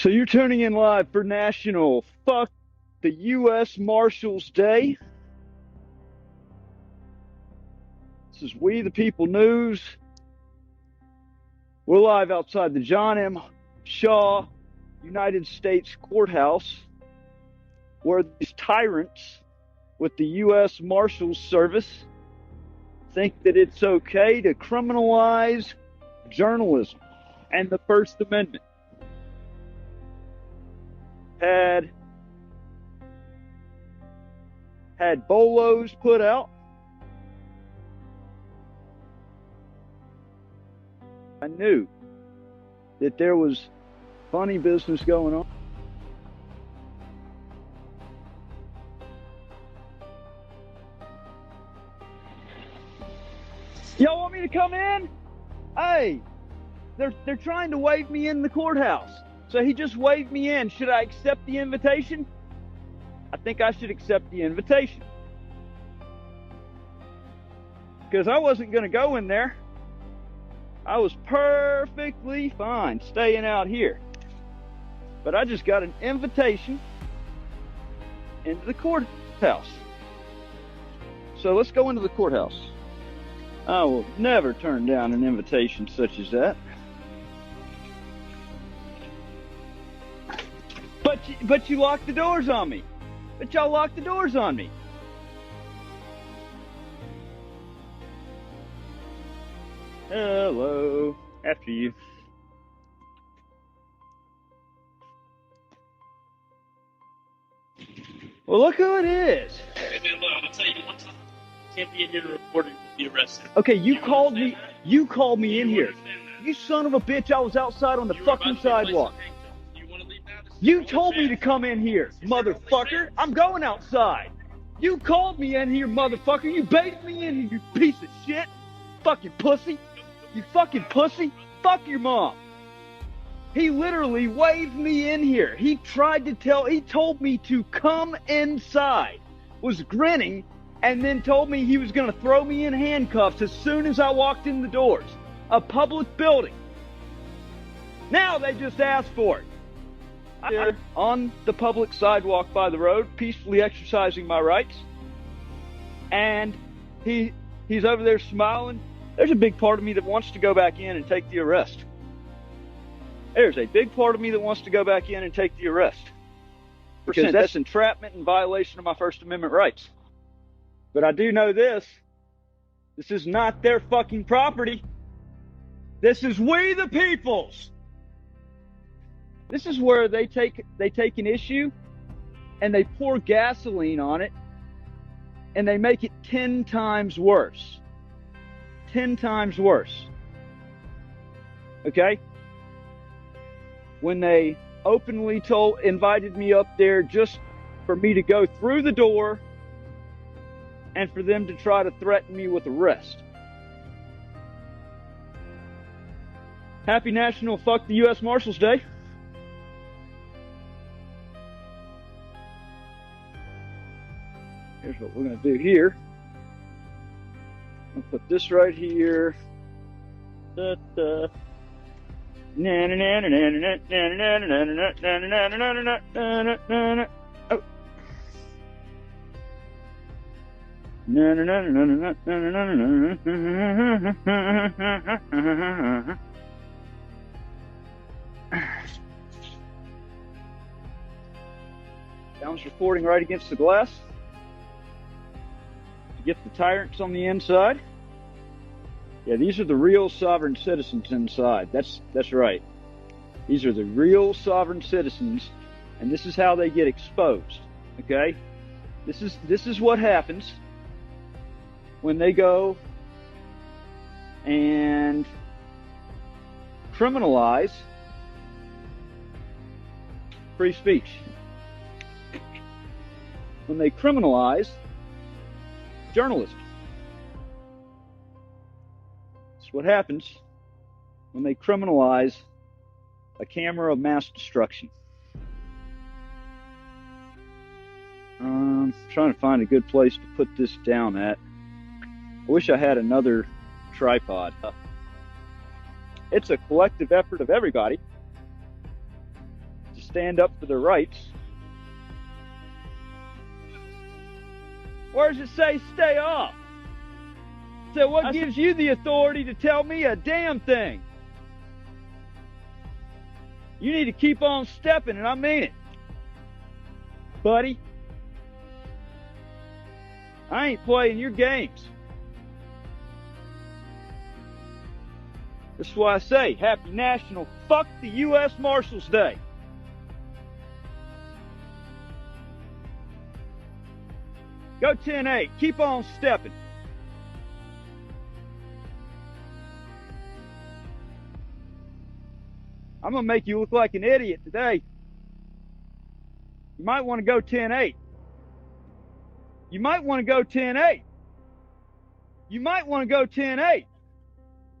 So you're tuning in live for National Fuck the U.S. Marshals Day. This is We the People News. We're live outside the John M. Shaw United States Courthouse, where these tyrants with the U.S. Marshals Service think that it's okay to criminalize journalism and the First Amendment. Had bolos put out. I knew that there was funny business going on. Y'all want me to come in? Hey, they're trying to wave me in the courthouse. So he just waved me in. Should I accept the invitation? I think I should accept the invitation. Because I wasn't going to go in there. I was perfectly fine staying out here. But I just got an invitation into the courthouse. So let's go into the courthouse. I will never turn down an invitation such as that. But you locked the doors on me. But y'all locked the doors on me. Hello. After you. Well, look who it is. Hey, man, look, I'll tell you one time. Can't be in here to report it with the arrested. Okay, you called me in here. You son of a bitch, I was outside on the fucking sidewalk. You want to leave now? You told me to come in here, motherfucker. I'm going outside. You called me in here, motherfucker. You baited me in here, you piece of shit. Fucking pussy. You fucking pussy. Fuck your mom. He literally waved me in here. He told me to come inside. Was grinning and then told me he was going to throw me in handcuffs as soon as I walked in the doors. A public building. Now they just asked for it. I'm on the public sidewalk by the road, peacefully exercising my rights. And he's over there smiling. There's a big part of me that wants to go back in and take the arrest. There's a big part of me that wants to go back in and take the arrest. Because that's entrapment and violation of my First Amendment rights. But I do know this. This is not their fucking property. This is we the people's. This is where they take an issue and they pour gasoline on it and they make it 10 times worse. 10 times worse. Okay? When they openly invited me up there just for me to go through the door and for them to try to threaten me with arrest. Happy National Fuck the U.S. Marshals Day. Here's what we're going to do here. I'll put this right here. Da, da. Sounds reporting right against the glass. To get the tyrants on the inside. Yeah, these are the real sovereign citizens inside. That's right. These are the real sovereign citizens, and this is how they get exposed. Okay? This is what happens when they go and criminalize free speech. When they criminalize journalism. What happens when they criminalize a camera of mass destruction. I'm trying to find a good place to put this down at. I wish I had another tripod. It's a collective effort of everybody to stand up for their rights. Where does it say stay off? So what gives you the authority to tell me a damn thing? You need to keep on stepping, and I mean it. Buddy, I ain't playing your games. This is why I say, happy National Fuck the U.S. Marshals Day. Go 10-8. Keep on stepping. I'm going to make you look like an idiot today. You might want to go 10-8. You might want to go 10-8. You might want to go 10-8.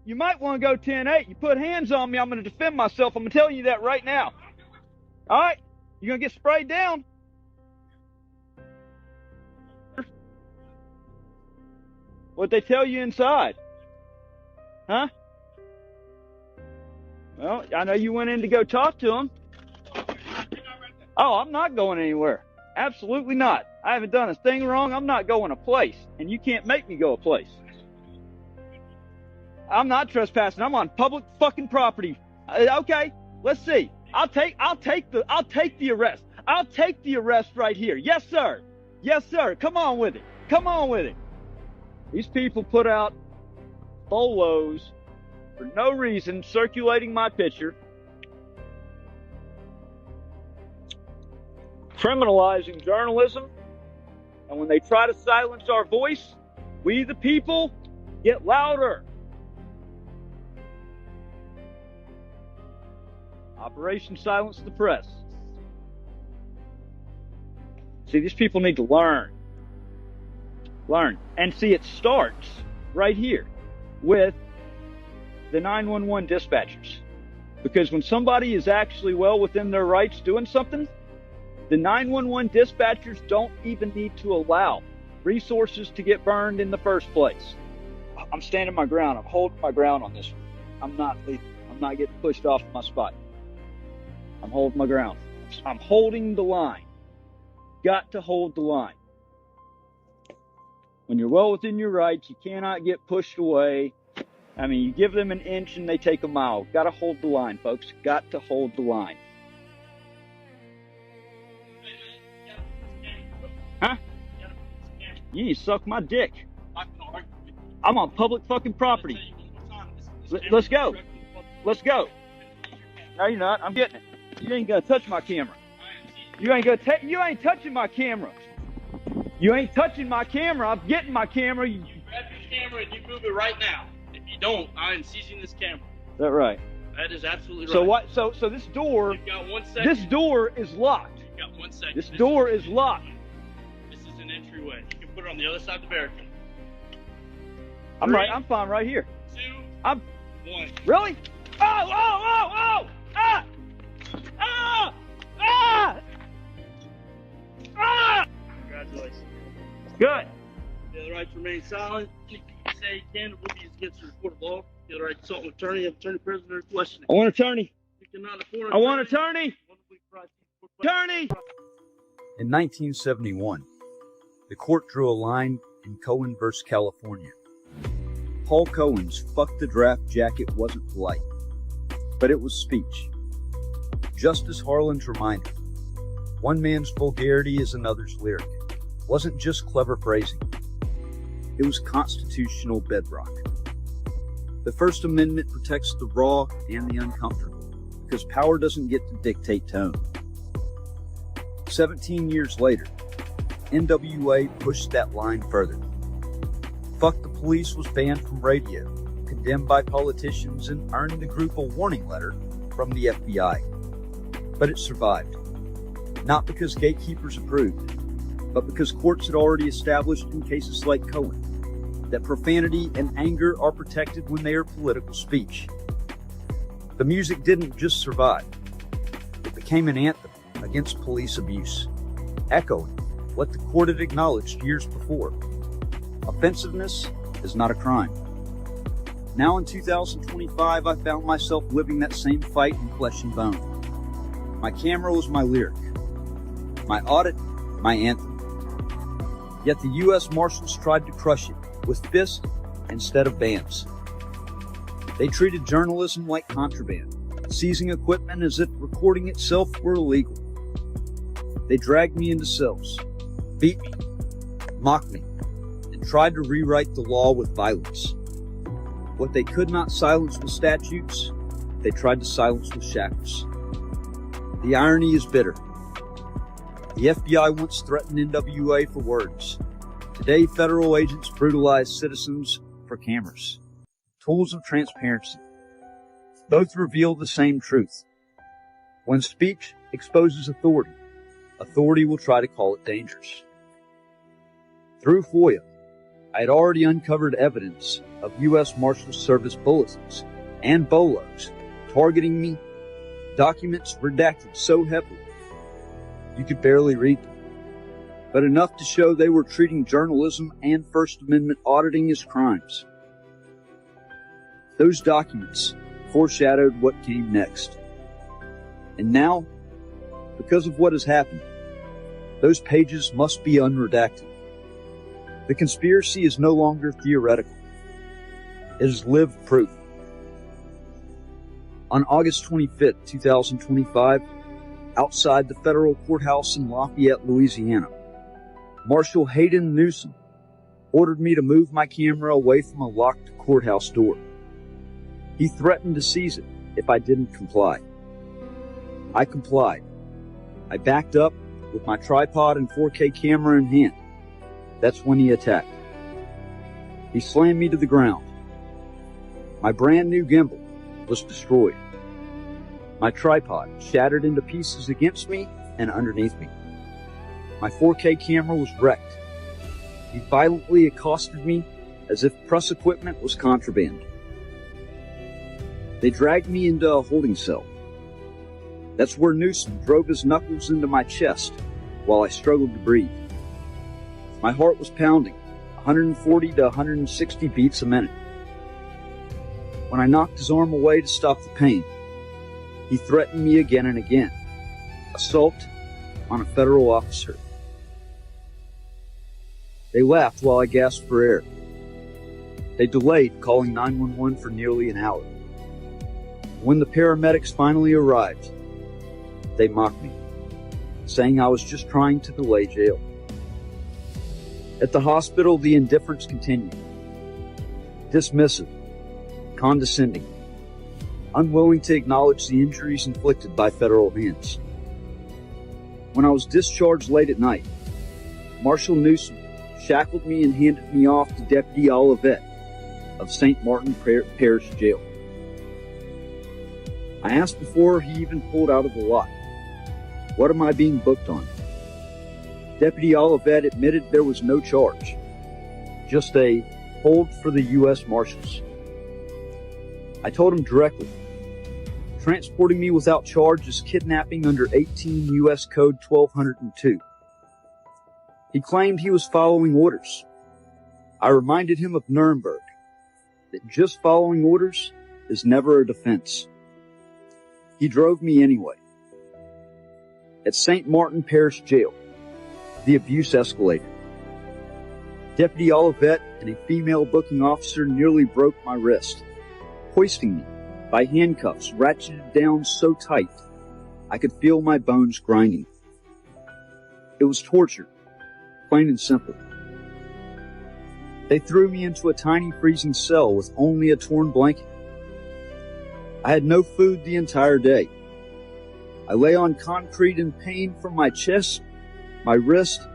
You might want to go 10-8. You put hands on me, I'm going to defend myself. I'm telling you that right now. All right? You're going to get sprayed down. What'd they tell you inside? Huh? Well, I know you went in to go talk to them. Oh, I'm not going anywhere. Absolutely not. I haven't done a thing wrong. I'm not going a place. And you can't make me go a place. I'm not trespassing. I'm on public fucking property. Okay, let's see. I'll take the arrest. I'll take the arrest right here. Yes, sir. Yes, sir. Come on with it. Come on with it. These people put out bolos for no reason, circulating my picture, criminalizing journalism, and when they try to silence our voice, we the people get louder. Operation Silence the Press. See, these people need to learn. Learn. And see, it starts right here with the 911 dispatchers. Because when somebody is actually well within their rights doing something, the 911 dispatchers don't even need to allow resources to get burned in the first place. I'm standing my ground. I'm holding my ground on this one. I'm not getting pushed off my spot. I'm holding my ground. I'm holding the line. Got to hold the line. When you're well within your rights, you cannot get pushed away. I mean, you give them an inch and they take a mile. Got to hold the line, folks. Got to hold the line. Huh? You need to suck my dick. I'm on public fucking property. Let's go. Let's go. No, you're not. I'm getting it. You ain't gonna touch my camera. You ain't touching my camera. You ain't touching my camera. I'm getting my camera. You grab your camera and you move it right now. If you don't, I am seizing this camera. Is that right? That is absolutely right. So what? So this door. You've got 1 second. This door is locked. You've got 1 second. This door is locked. This is an entryway. You can put it on the other side of the barricade. I'm right. I'm fine right here. 2, I'm 1. really. Oh! Ah! Ah! Ah! Ah! Congratulations. Good. You have the right to remain silent. You can say you can. It will be against the report of law. You have the right to consult an attorney, attorney, prisoner, questioning. I want an attorney. You cannot afford I want an attorney. Attorney. In 1971, the court drew a line in Cohen versus California. Paul Cohen's "fuck the draft jacket" wasn't polite, but it was speech. Justice Harlan's reminder: one man's vulgarity is another's lyric. Wasn't just clever phrasing. It was constitutional bedrock. The First Amendment protects the raw and the uncomfortable, because power doesn't get to dictate tone. 17 years later, NWA pushed that line further. Fuck the Police was banned from radio, condemned by politicians, and earned the group a warning letter from the FBI. But it survived. Not because gatekeepers approved, but because courts had already established in cases like Cohen that profanity and anger are protected when they are political speech. The music didn't just survive. It became an anthem against police abuse, echoing what the court had acknowledged years before. Offensiveness is not a crime. Now in 2025, I found myself living that same fight in flesh and bone. My camera was my lyric, my audit, my anthem. Yet the U.S. Marshals tried to crush it with fists instead of bans. They treated journalism like contraband, seizing equipment as if recording itself were illegal. They dragged me into cells, beat me, mocked me, and tried to rewrite the law with violence. What they could not silence with statutes, they tried to silence with shackles. The irony is bitter. The FBI once threatened NWA for words. Today, federal agents brutalize citizens for cameras. Tools of transparency. Both reveal the same truth. When speech exposes authority, authority will try to call it dangerous. Through FOIA, I had already uncovered evidence of U.S. Marshals Service bulletins and BOLOs targeting me, documents redacted so heavily you could barely read them, but enough to show they were treating journalism and First Amendment auditing as crimes. Those documents foreshadowed what came next. And now, because of what has happened, those pages must be unredacted. The conspiracy is no longer theoretical. It is lived proof. On August 25th, 2025, outside the federal courthouse in Lafayette, Louisiana, Marshal Hayden Newsom ordered me to move my camera away from a locked courthouse door. He threatened to seize it if I didn't comply. I complied. I backed up with my tripod and 4K camera in hand. That's when he attacked. He slammed me to the ground. My brand new gimbal was destroyed. My tripod shattered into pieces against me and underneath me. My 4K camera was wrecked. He violently accosted me as if press equipment was contraband. They dragged me into a holding cell. That's where Newsom drove his knuckles into my chest while I struggled to breathe. My heart was pounding, 140 to 160 beats a minute. When I knocked his arm away to stop the pain, he threatened me again and again. Assault on a federal officer. They laughed while I gasped for air. They delayed calling 911 for nearly an hour. When the paramedics finally arrived, they mocked me, saying I was just trying to delay jail. At the hospital, the indifference continued. Dismissive, condescending, unwilling to acknowledge the injuries inflicted by federal hands. When I was discharged late at night, Marshal Newsom shackled me and handed me off to Deputy Olivet of St. Martin Parish Jail. I asked before he even pulled out of the lot, "What am I being booked on?" Deputy Olivet admitted there was no charge, just a hold for the U.S. Marshals. I told him directly, transporting me without charge is kidnapping under 18 U.S. Code 1202. He claimed he was following orders. I reminded him of Nuremberg, that just following orders is never a defense. He drove me anyway. At St. Martin Parish Jail, the abuse escalated. Deputy Olivet and a female booking officer nearly broke my wrist, hoisting me by handcuffs ratcheted down so tight I could feel my bones grinding. It was torture, plain and simple. They threw me into a tiny freezing cell with only a torn blanket. I had no food the entire day. I lay on concrete in pain from my chest, my wrist,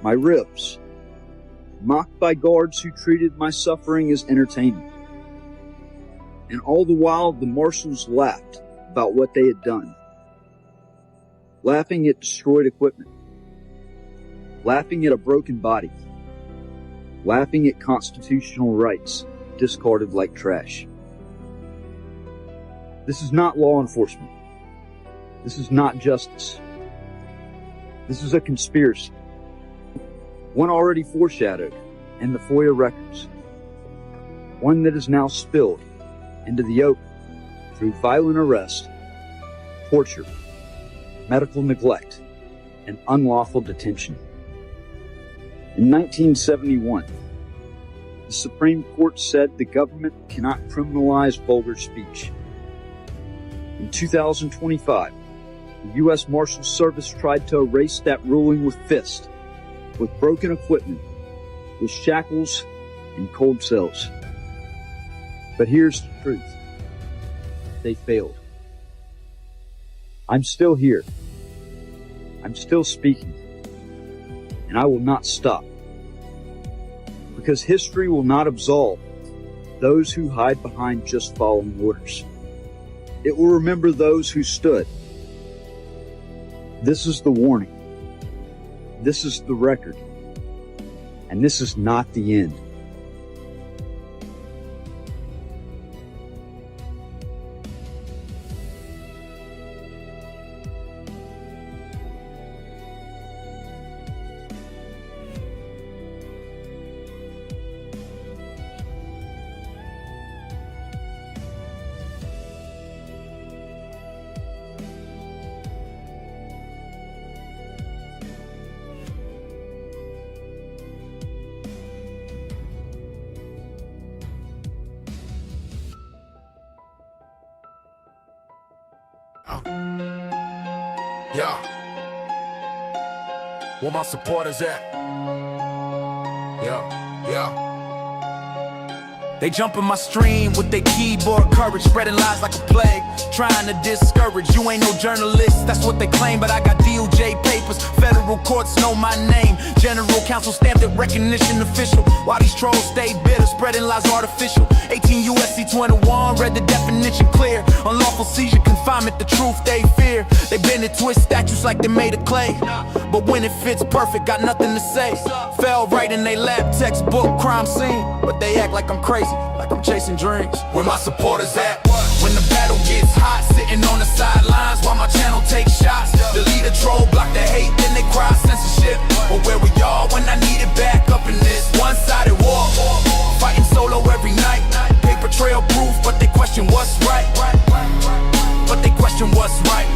my ribs, mocked by guards who treated my suffering as entertainment. And all the while, the marshals laughed about what they had done, laughing at destroyed equipment, laughing at a broken body, laughing at constitutional rights discarded like trash. This is not law enforcement. This is not justice. This is a conspiracy. One already foreshadowed in the FOIA records. One that is now spilled into the open through violent arrest, torture, medical neglect, and unlawful detention. In 1971, the Supreme Court said the government cannot criminalize vulgar speech. In 2025, the U.S. Marshal Service tried to erase that ruling with fists, with broken equipment, with shackles and cold cells. But here's the truth. They failed. I'm still here. I'm still speaking. And I will not stop. Because history will not absolve those who hide behind just following orders. It will remember those who stood. This is the warning. This is the record. And this is not the end. Yeah. Where my supporters at? Yeah. They jump in my stream with their keyboard courage, spreading lies like a plague, trying to discourage. You ain't no journalist, that's what they claim, but I got DOJ papers. Federal courts know my name. General counsel stamped it, recognition official. While these trolls stay bitter, spreading lies artificial. 18 U.S.C. 21, read the definition clear. Unlawful seizure, confinement, the truth they fear. They bend and twist statutes like they made of clay, but when it fits perfect, got nothing to say. Fell right in they lab textbook crime scene, but they act like I'm crazy, like I'm chasing dreams. Where my supporters at? When the battle gets hot, sitting on the sidelines while my channel takes shots. Delete a troll, block the hate, then they cry censorship. But where were y'all when I needed back up in this one-sided war? Fighting solo every night, paper trail proof, but they question what's right. But they question what's right.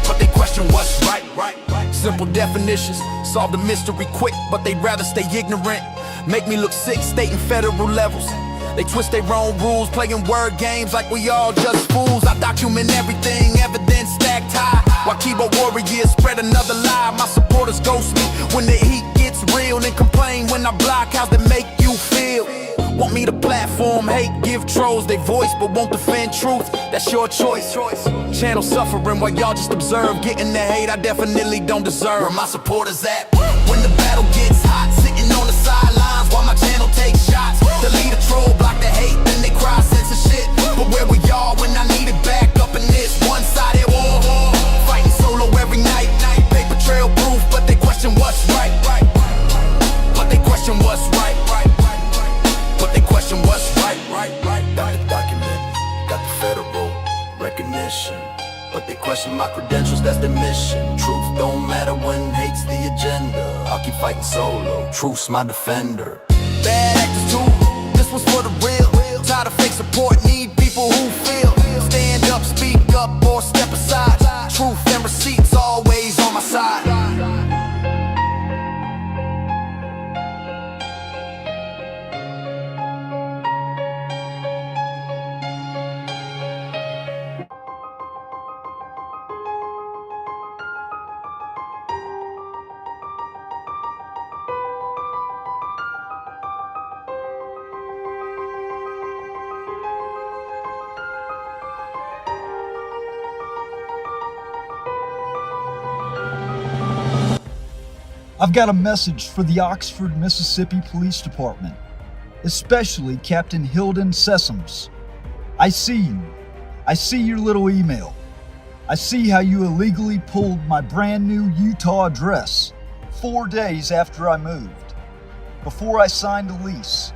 But they question what's right. Simple definitions, solve the mystery quick, but they'd rather stay ignorant. Make me look sick, state and federal levels. They twist their own rules, playing word games like we all just fools. I document everything, evidence stacked high, while keyboard warriors spread another lie. My supporters ghost me when the heat gets real, and complain when I block. How's that make you feel? Want me to platform hate, give trolls their voice, but won't defend truth. That's your choice. Channel suffering while y'all just observe, getting the hate I definitely don't deserve. Where my supporters at? When the battle gets hot, sitting on the sidelines while my channel takes shots. Delete a troll, block the hate, then they cry censorship. But where were y'all when I needed back up in this one-sided war? Fighting solo every night, paper trail proof, but they question what's right. But they question what's right. But they question what's right. Got the document, got the federal recognition, but they question my credentials, that's their mission. Truth don't matter when hate's the agenda. I'll keep fighting solo, truth's my defender. Bad actors too, this was for the real. Tired of fake support, need people who feel. Stand up, speak up, or step aside. Truth and receipts always on my side. I've got a message for the Oxford, Mississippi Police Department, especially Captain Hilden Sessoms. I see you. I see your little email. I see how you illegally pulled my brand new Utah address 4 days after I moved, before I signed a lease,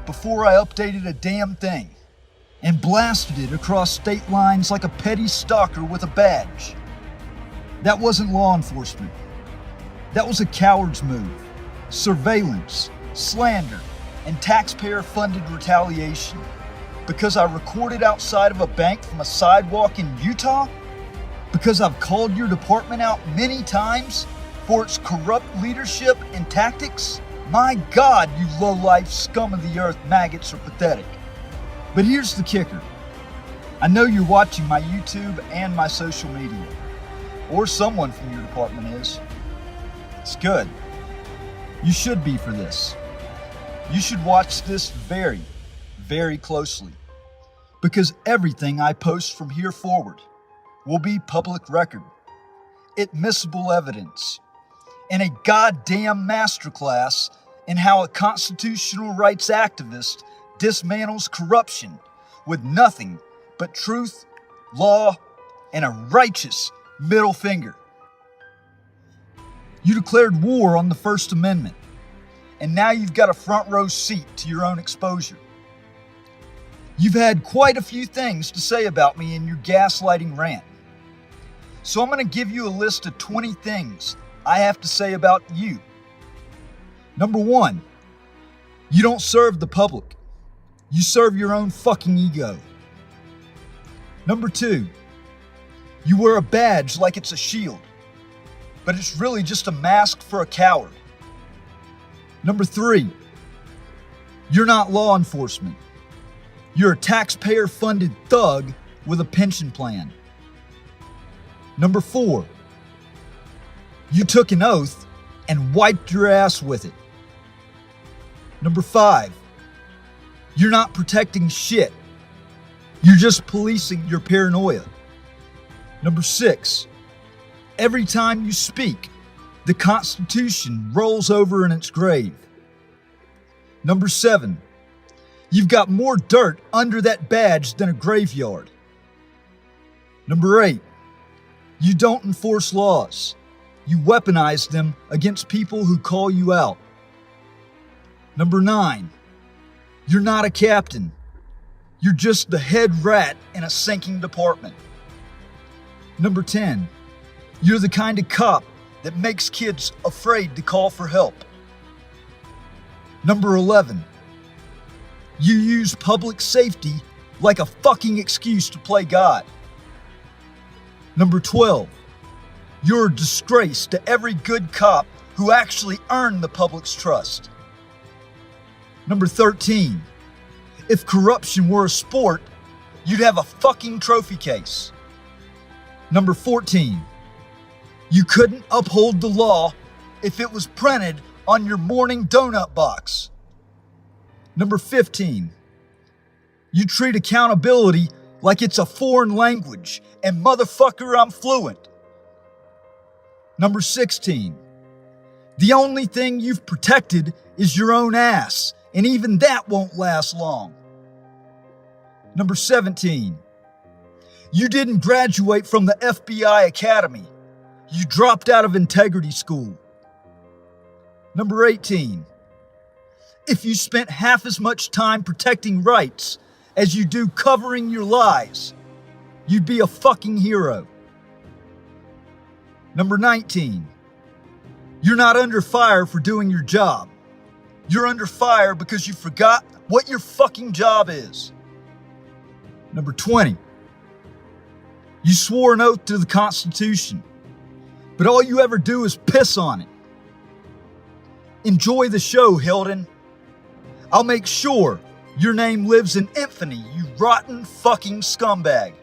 before I updated a damn thing, and blasted it across state lines like a petty stalker with a badge. That wasn't law enforcement. That was a coward's move. Surveillance, slander, and taxpayer-funded retaliation. Because I recorded outside of a bank from a sidewalk in Utah? Because I've called your department out many times for its corrupt leadership and tactics? My God, you low-life scum of the earth maggots are pathetic. But here's the kicker. I know you're watching my YouTube and my social media. Or someone from your department is. It's good. You should be for this. You should watch this very, very closely. Because everything I post from here forward will be public record, admissible evidence, and a goddamn masterclass in how a constitutional rights activist dismantles corruption with nothing but truth, law, and a righteous middle finger. You declared war on the First Amendment, and now you've got a front row seat to your own exposure. You've had quite a few things to say about me in your gaslighting rant. So I'm going to give you a list of 20 things I have to say about you. Number 1, you don't serve the public. You serve your own fucking ego. Number 2, you wear a badge like it's a shield, but it's really just a mask for a coward. Number 3, you're not law enforcement. You're a taxpayer-funded thug with a pension plan. Number 4, you took an oath and wiped your ass with it. Number 5, you're not protecting shit. You're just policing your paranoia. Number 6, every time you speak, the Constitution rolls over in its grave. Number 7, you've got more dirt under that badge than a graveyard. Number 8, you don't enforce laws. You weaponize them against people who call you out. Number 9, you're not a captain. You're just the head rat in a sinking department. Number 10, you're the kind of cop that makes kids afraid to call for help. Number 11, you use public safety like a fucking excuse to play God. Number 12, you're a disgrace to every good cop who actually earned the public's trust. Number 13, if corruption were a sport, you'd have a fucking trophy case. Number 14, you couldn't uphold the law if it was printed on your morning donut box. Number 15, you treat accountability like it's a foreign language, and motherfucker, I'm fluent. Number 16, the only thing you've protected is your own ass, and even that won't last long. Number 17, you didn't graduate from the FBI Academy. You dropped out of integrity school. Number 18, if you spent half as much time protecting rights as you do covering your lies, you'd be a fucking hero. Number 19, you're not under fire for doing your job. You're under fire because you forgot what your fucking job is. Number 20, you swore an oath to the Constitution, but all you ever do is piss on it. Enjoy the show, Hilton. I'll make sure your name lives in infamy, you rotten fucking scumbag.